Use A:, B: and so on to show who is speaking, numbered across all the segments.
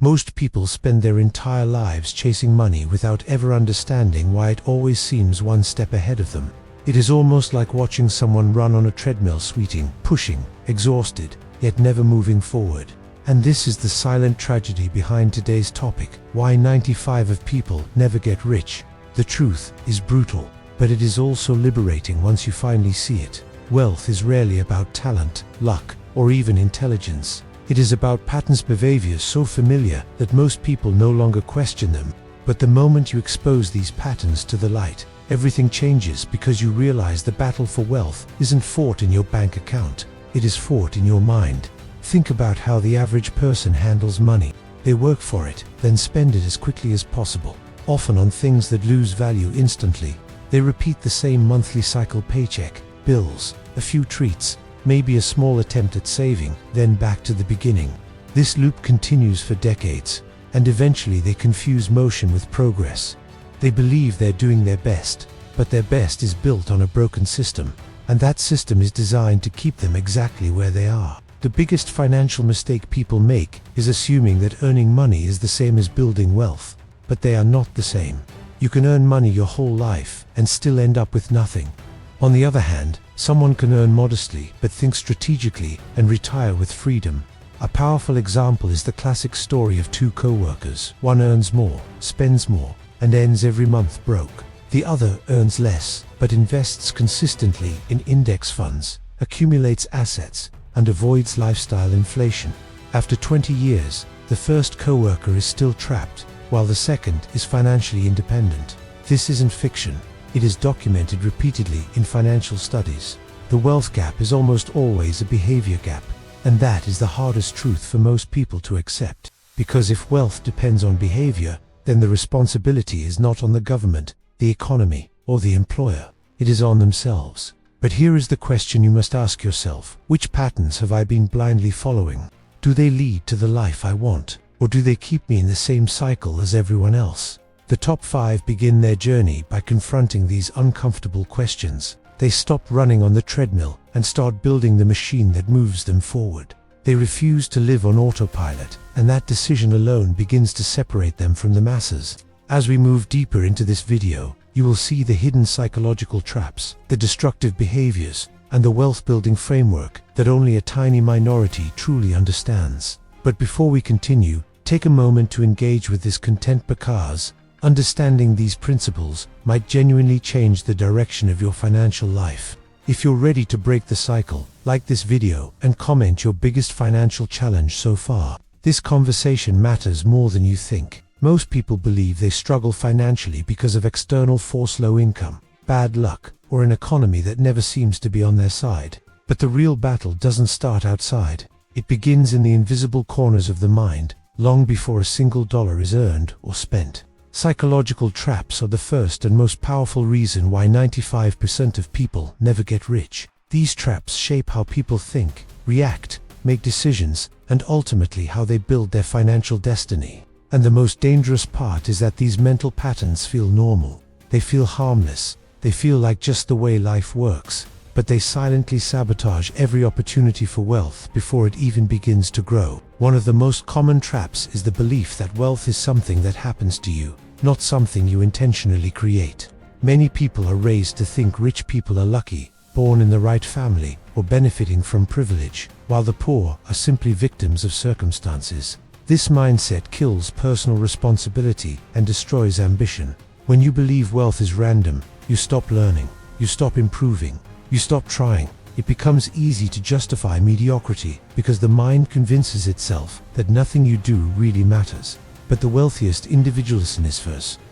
A: Most people spend their entire lives chasing money without ever understanding why it always seems one step ahead of them. It is almost like watching someone run on a treadmill, sweating, pushing, exhausted, yet never moving forward. And this is the silent tragedy behind today's topic: why 95% of people never get rich. The truth is brutal, but it is also liberating once you finally see it. Wealth is rarely about talent, luck, or even intelligence. It is about patterns, behaviors so familiar that most people no longer question them. But the moment you expose these patterns to the light, everything changes, because you realize the battle for wealth isn't fought in your bank account. It is fought in your mind. Think about how the average person handles money. They work for it, then spend it as quickly as possible, often on things that lose value instantly. They repeat the same monthly cycle: paycheck, bills, a few treats, maybe a small attempt at saving, then back to the beginning. This loop continues for decades, and eventually they confuse motion with progress. They believe they're doing their best, but their best is built on a broken system, and that system is designed to keep them exactly where they are. The biggest financial mistake people make is assuming that earning money is the same as building wealth, but they are not the same. You can earn money your whole life and still end up with nothing. On the other hand, someone can earn modestly but think strategically and retire with freedom. A powerful example is the classic story of two co-workers. One earns more, spends more, and ends every month broke. The other earns less, but invests consistently in index funds, accumulates assets, and avoids lifestyle inflation. After 20 years, the first co-worker is still trapped, while the second is financially independent. This isn't fiction. It is documented repeatedly in financial studies. The wealth gap is almost always a behavior gap, and that is the hardest truth for most people to accept. Because if wealth depends on behavior, then the responsibility is not on the government, the economy, or the employer. It is on themselves. But here is the question you must ask yourself: which patterns have I been blindly following? Do they lead to the life I want, or do they keep me in the same cycle as everyone else? The top 5 begin their journey by confronting these uncomfortable questions. They stop running on the treadmill and start building the machine that moves them forward. They refuse to live on autopilot, and that decision alone begins to separate them from the masses. As we move deeper into this video, you will see the hidden psychological traps, the destructive behaviors, and the wealth-building framework that only a tiny minority truly understands. But before we continue, take a moment to engage with this content, because understanding these principles might genuinely change the direction of your financial life. If you're ready to break the cycle, like this video and comment your biggest financial challenge so far. This conversation matters more than you think. Most people believe they struggle financially because of external force: low income, bad luck, or an economy that never seems to be on their side. But the real battle doesn't start outside. It begins in the invisible corners of the mind, long before a single dollar is earned or spent. Psychological traps are the first and most powerful reason why 95% of people never get rich. These traps shape how people think, react, make decisions, and ultimately how they build their financial destiny. And the most dangerous part is that these mental patterns feel normal. They feel harmless. They feel like just the way life works. But they silently sabotage every opportunity for wealth before it even begins to grow. One of the most common traps is the belief that wealth is something that happens to you, not something you intentionally create. Many people are raised to think rich people are lucky, born in the right family, or benefiting from privilege, while the poor are simply victims of circumstances. This mindset kills personal responsibility and destroys ambition. When you believe wealth is random, you stop learning, you stop improving, you stop trying. It becomes easy to justify mediocrity because the mind convinces itself that nothing you do really matters. But the wealthiest individuals,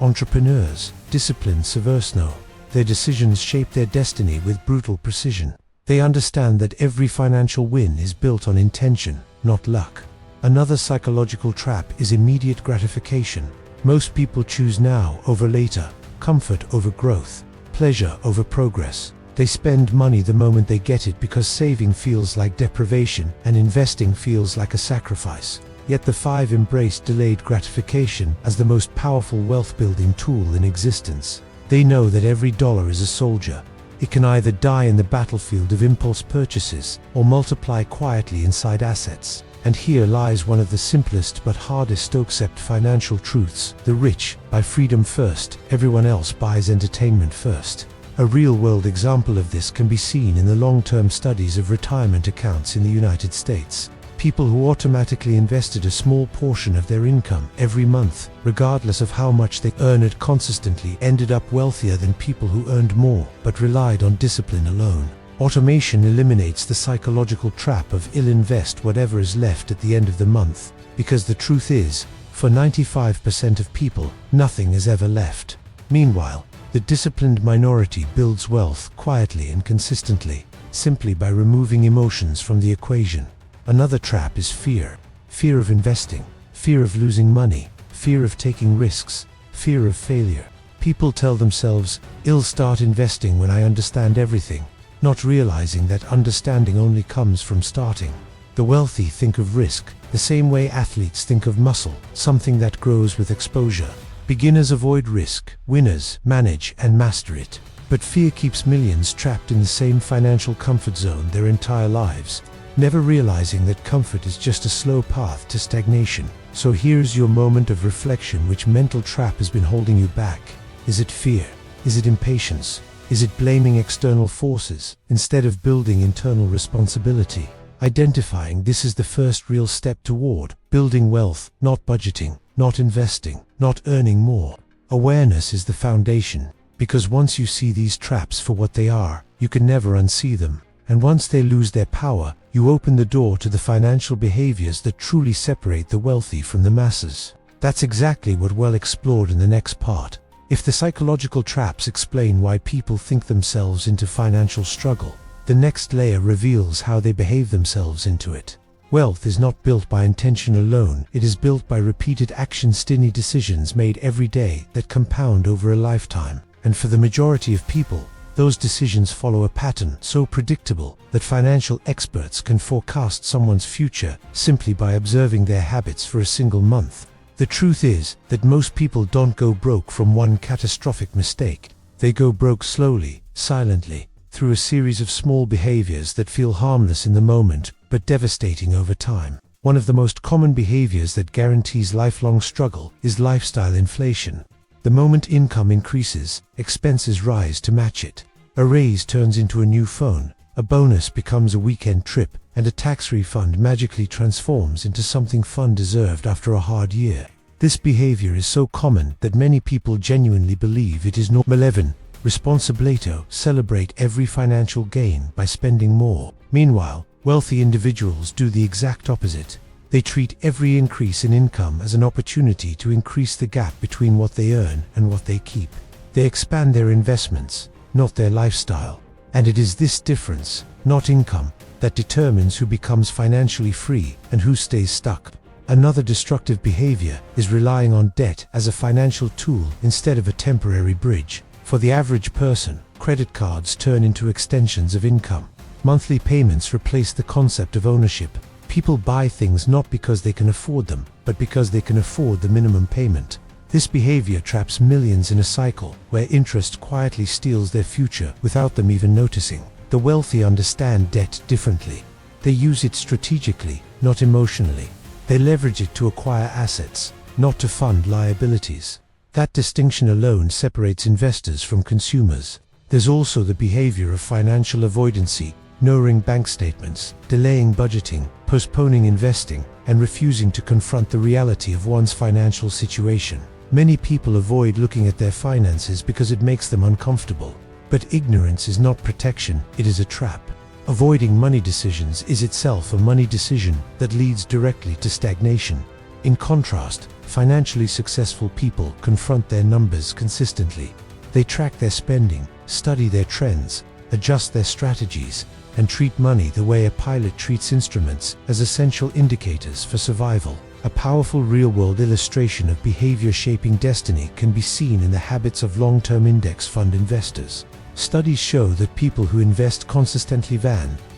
A: entrepreneurs, disciplined survivors know their decisions shape their destiny with brutal precision. They understand that every financial win is built on intention, not luck. Another psychological trap is immediate gratification. Most people choose now over later, comfort over growth, pleasure over progress. They spend money the moment they get it because saving feels like deprivation and investing feels like a sacrifice. Yet the 5 embrace delayed gratification as the most powerful wealth-building tool in existence. They know that every dollar is a soldier. It can either die in the battlefield of impulse purchases or multiply quietly inside assets. And here lies one of the simplest but hardest to accept financial truths. The rich buy freedom first, everyone else buys entertainment first. A real-world example of this can be seen in the long-term studies of retirement accounts in the United States. People who automatically invested a small portion of their income every month, regardless of how much they earned consistently, ended up wealthier than people who earned more but relied on discipline alone. Automation eliminates the psychological trap of invest whatever is left at the end of the month, because the truth is, for 95% of people, nothing is ever left. Meanwhile, the disciplined minority builds wealth quietly and consistently, simply by removing emotions from the equation. Another trap is fear. Fear of investing, fear of losing money, fear of taking risks, fear of failure. People tell themselves, "I'll start investing when I understand everything," not realizing that understanding only comes from starting. The wealthy think of risk the same way athletes think of muscle, something that grows with exposure. Beginners avoid risk, winners manage and master it. But fear keeps millions trapped in the same financial comfort zone their entire lives, never realizing that comfort is just a slow path to stagnation. So here's your moment of reflection. Which mental trap has been holding you back? Is it fear? Is it impatience? Is it blaming external forces instead of building internal responsibility? Identifying this is the first real step toward building wealth, not budgeting, not investing, not earning more. Awareness is the foundation, because once you see these traps for what they are, you can never unsee them. And once they lose their power, you open the door to the financial behaviors that truly separate the wealthy from the masses. That's exactly what we'll explore in the next part. If the psychological traps explain why people think themselves into financial struggle, the next layer reveals how they behave themselves into it. Wealth is not built by intention alone, it is built by repeated action-stingy decisions made every day that compound over a lifetime. And for the majority of people, those decisions follow a pattern so predictable that financial experts can forecast someone's future simply by observing their habits for a single month. The truth is that most people don't go broke from one catastrophic mistake. They go broke slowly, silently, through a series of small behaviors that feel harmless in the moment, but devastating over time. One of the most common behaviors that guarantees lifelong struggle is lifestyle inflation. The moment income increases, expenses rise to match it. A raise turns into a new phone, a bonus becomes a weekend trip, and a tax refund magically transforms into something fun deserved after a hard year. This behavior is so common that many people genuinely believe it is normal. 11. Responsibility. Celebrate every financial gain by spending more. Meanwhile, wealthy individuals do the exact opposite. They treat every increase in income as an opportunity to increase the gap between what they earn and what they keep. They expand their investments, not their lifestyle. And it is this difference, not income, that determines who becomes financially free and who stays stuck. Another destructive behavior is relying on debt as a financial tool instead of a temporary bridge. For the average person, credit cards turn into extensions of income. Monthly payments replace the concept of ownership. People buy things not because they can afford them, but because they can afford the minimum payment. This behavior traps millions in a cycle where interest quietly steals their future without them even noticing. The wealthy understand debt differently. They use it strategically, not emotionally. They leverage it to acquire assets, not to fund liabilities. That distinction alone separates investors from consumers. There's also the behavior of financial avoidancy, ignoring bank statements, delaying budgeting, postponing investing, and refusing to confront the reality of one's financial situation. Many people avoid looking at their finances because it makes them uncomfortable. But ignorance is not protection, it is a trap. Avoiding money decisions is itself a money decision that leads directly to stagnation. In contrast, financially successful people confront their numbers consistently. They track their spending, study their trends, adjust their strategies, and treat money the way a pilot treats instruments, as essential indicators for survival. A powerful real-world illustration of behavior shaping destiny can be seen in the habits of long-term index fund investors. Studies show that people who invest consistently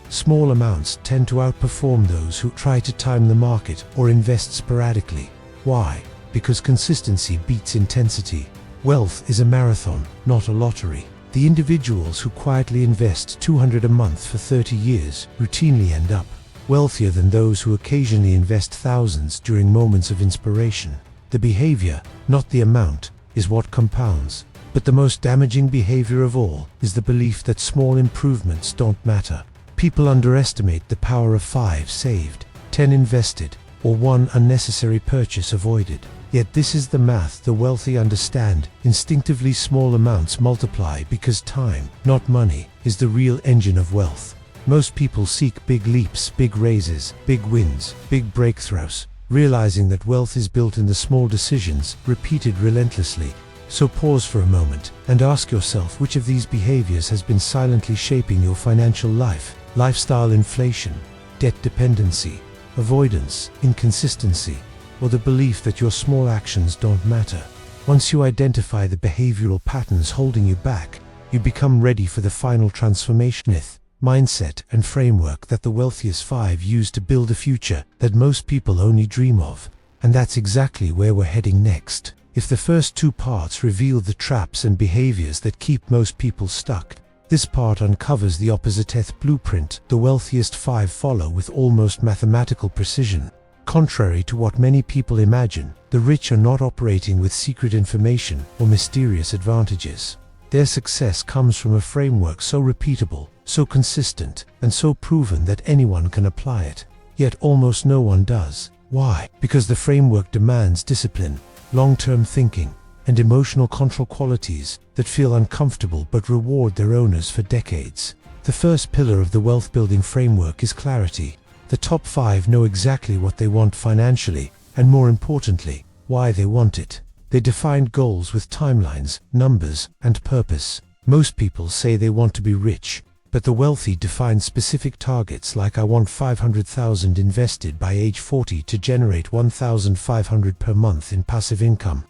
A: small amounts tend to outperform those who try to time the market or invest sporadically. Why? Because consistency beats intensity. Wealth is a marathon, not a lottery. The individuals who quietly invest $200 a month for 30 years routinely end up wealthier than those who occasionally invest thousands during moments of inspiration. The behavior, not the amount, is what compounds. But the most damaging behavior of all is the belief that small improvements don't matter. People underestimate the power of 5 saved, 10 invested, or 1 unnecessary purchase avoided. Yet this is the math the wealthy understand. Instinctively, small amounts multiply because time, not money, is the real engine of wealth. Most people seek big leaps, big raises, big wins, big breakthroughs, realizing that wealth is built in the small decisions, repeated relentlessly. So pause for a moment and ask yourself which of these behaviors has been silently shaping your financial life. Lifestyle inflation, debt dependency, avoidance, inconsistency, or the belief that your small actions don't matter. Once you identify the behavioral patterns holding you back, you become ready for the final transformation. Myth, mindset, and framework that the wealthiest 5 use to build a future that most people only dream of. And that's exactly where we're heading next. If the first 2 parts reveal the traps and behaviors that keep most people stuck, this part uncovers the opposite blueprint the wealthiest 5 follow with almost mathematical precision. Contrary to what many people imagine, the rich are not operating with secret information or mysterious advantages. Their success comes from a framework so repeatable, so consistent, and so proven that anyone can apply it. Yet almost no one does. Why? Because the framework demands discipline, long-term thinking, and emotional control, qualities that feel uncomfortable but reward their owners for decades. The first pillar of the wealth-building framework is clarity. The top 5 know exactly what they want financially, and more importantly, why they want it. They defined goals with timelines, numbers, and purpose. Most people say they want to be rich, but the wealthy define specific targets like I want 500,000 invested by age 40 to generate 1,500 per month in passive income.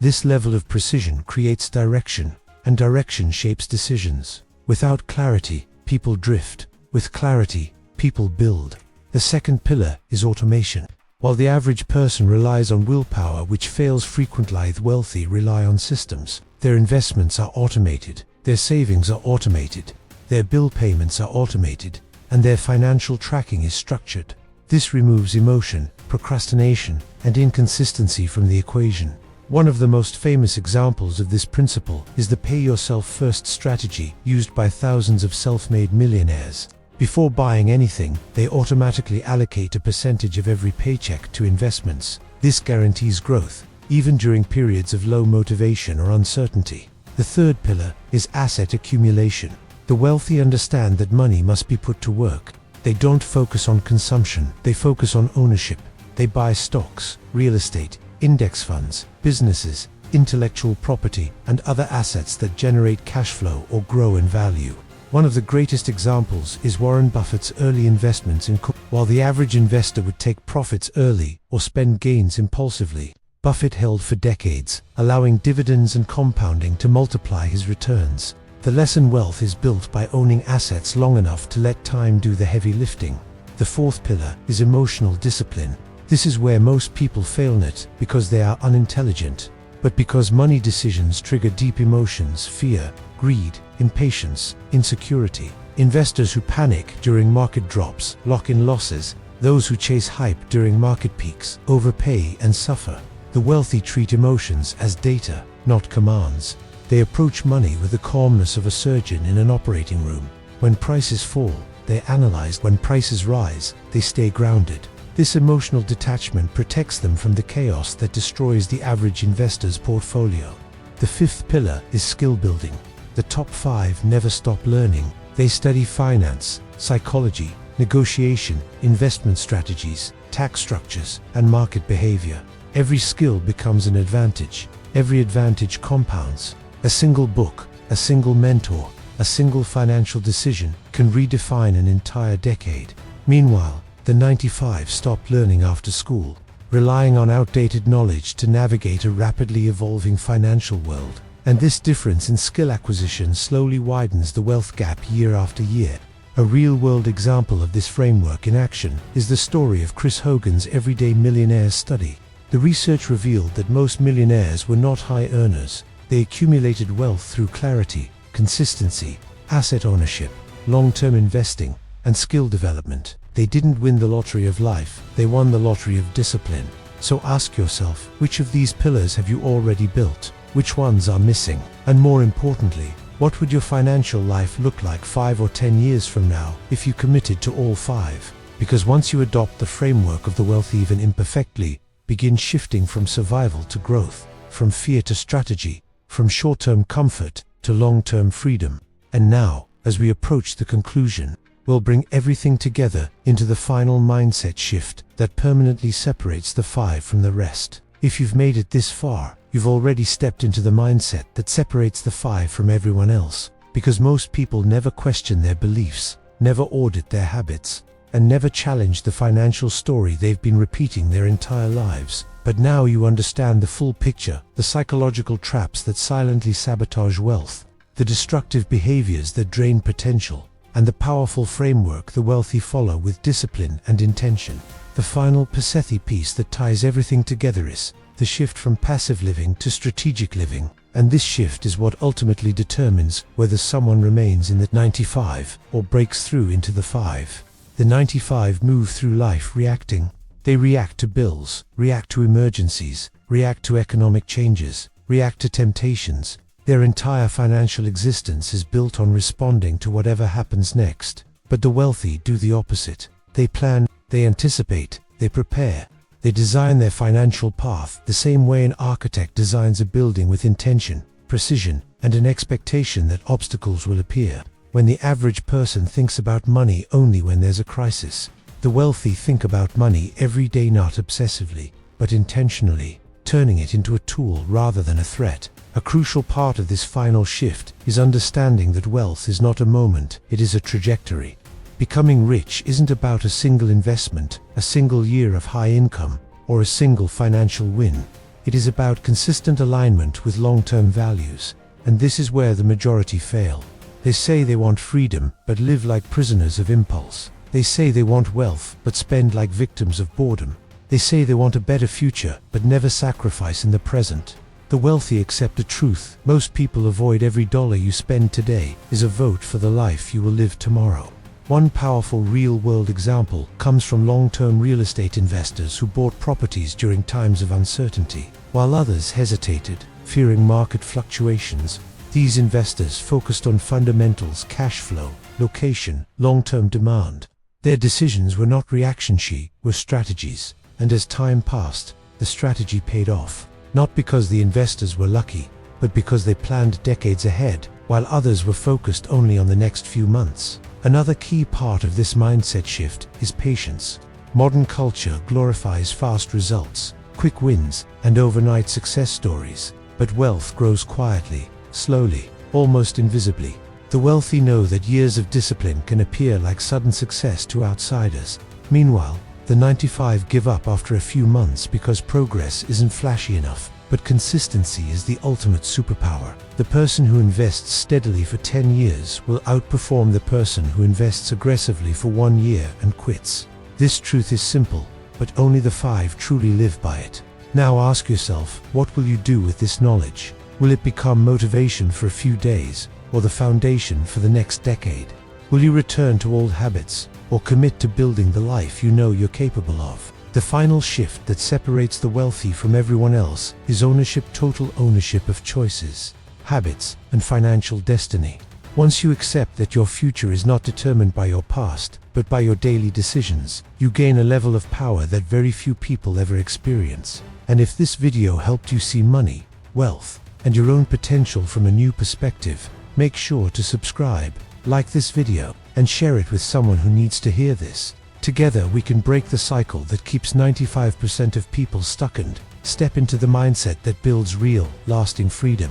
A: This level of precision creates direction, and direction shapes decisions. Without clarity, people drift. With clarity, people build. The second pillar is automation. While the average person relies on willpower, which fails frequently, the wealthy rely on systems. Their investments are automated, their savings are automated, their bill payments are automated, and their financial tracking is structured. This removes emotion, procrastination, and inconsistency from the equation. One of the most famous examples of this principle is the pay-yourself-first strategy used by thousands of self-made millionaires. Before buying anything, they automatically allocate a percentage of every paycheck to investments. This guarantees growth, even during periods of low motivation or uncertainty. The third pillar is asset accumulation. The wealthy understand that money must be put to work. They don't focus on consumption, they focus on ownership. They buy stocks, real estate, index funds, businesses, intellectual property, and other assets that generate cash flow or grow in value. One of the greatest examples is Warren Buffett's early investments in crypto. While the average investor would take profits early or spend gains impulsively, Buffett held for decades, allowing dividends and compounding to multiply his returns. The lesson: wealth is built by owning assets long enough to let time do the heavy lifting. The fourth pillar is emotional discipline. This is where most people fail, not because they are unintelligent, but because money decisions trigger deep emotions: fear, greed, impatience, insecurity. Investors who panic during market drops lock in losses. Those who chase hype during market peaks overpay and suffer. The wealthy treat emotions as data, not commands. They approach money with the calmness of a surgeon in an operating room. When prices fall, they analyze. When prices rise, they stay grounded. This emotional detachment protects them from the chaos that destroys the average investor's portfolio. The fifth pillar is skill building. The top 5 never stop learning. They study finance, psychology, negotiation, investment strategies, tax structures, and market behavior. Every skill becomes an advantage. Every advantage compounds. A single book, a single mentor, a single financial decision can redefine an entire decade. Meanwhile, the 95 stop learning after school, relying on outdated knowledge to navigate a rapidly evolving financial world. And this difference in skill acquisition slowly widens the wealth gap year after year. A real-world example of this framework in action is the story of Chris Hogan's Everyday Millionaires study. The research revealed that most millionaires were not high earners. They accumulated wealth through clarity, consistency, asset ownership, long-term investing, and skill development. They didn't win the lottery of life, they won the lottery of discipline. So ask yourself, which of these pillars have you already built? Which ones are missing? And more importantly, what would your financial life look like 5 or 10 years from now if you committed to all 5? Because once you adopt the framework of the wealthy even imperfectly, begin shifting from survival to growth, from fear to strategy, from short-term comfort to long-term freedom. And now, as we approach the conclusion, we'll bring everything together into the final mindset shift that permanently separates the 5 from the rest. If you've made it this far, you've already stepped into the mindset that separates the 5 from everyone else, because most people never question their beliefs, never audit their habits, and never challenge the financial story they've been repeating their entire lives. But now you understand the full picture, the psychological traps that silently sabotage wealth, the destructive behaviors that drain potential, and the powerful framework the wealthy follow with discipline and intention. The final Persethi piece that ties everything together is the shift from passive living to strategic living, and this shift is what ultimately determines whether someone remains in the 95 or breaks through into the 5. The 95 move through life reacting. They react to bills, react to emergencies, react to economic changes, react to temptations. Their entire financial existence is built on responding to whatever happens next. But the wealthy do the opposite. They plan, they anticipate, they prepare. They design their financial path the same way an architect designs a building, with intention, precision, and an expectation that obstacles will appear. When the average person thinks about money only when there's a crisis, the wealthy think about money every day, not obsessively, but intentionally, turning it into a tool rather than a threat. A crucial part of this final shift is understanding that wealth is not a moment, it is a trajectory. Becoming rich isn't about a single investment, a single year of high income, or a single financial win. It is about consistent alignment with long-term values, and this is where the majority fail. They say they want freedom, but live like prisoners of impulse. They say they want wealth, but spend like victims of boredom. They say they want a better future, but never sacrifice in the present. The wealthy accept the truth. Most people avoid every dollar you spend today is a vote for the life you will live tomorrow. One powerful real-world example comes from long-term real estate investors who bought properties during times of uncertainty. While others hesitated, fearing market fluctuations, these investors focused on fundamentals: cash flow, location, long-term demand. Their decisions were not reaction-she, were strategies. And as time passed, the strategy paid off. Not because the investors were lucky, but because they planned decades ahead, while others were focused only on the next few months. Another key part of this mindset shift is patience. Modern culture glorifies fast results, quick wins, and overnight success stories. But wealth grows quietly, slowly, almost invisibly. The wealthy know that years of discipline can appear like sudden success to outsiders. Meanwhile, the 95 give up after a few months because progress isn't flashy enough. But consistency is the ultimate superpower. The person who invests steadily for 10 years will outperform the person who invests aggressively for 1 year and quits. This truth is simple, but only the 5 truly live by it. Now ask yourself, what will you do with this knowledge? Will it become motivation for a few days, or the foundation for the next decade? Will you return to old habits, or commit to building the life you know you're capable of? The final shift that separates the wealthy from everyone else is ownership, total ownership of choices, habits, and financial destiny. Once you accept that your future is not determined by your past, but by your daily decisions, you gain a level of power that very few people ever experience. And if this video helped you see money, wealth, and your own potential from a new perspective, make sure to subscribe, like this video, and share it with someone who needs to hear this. Together we can break the cycle that keeps 95% of people stuck and step into the mindset that builds real, lasting freedom.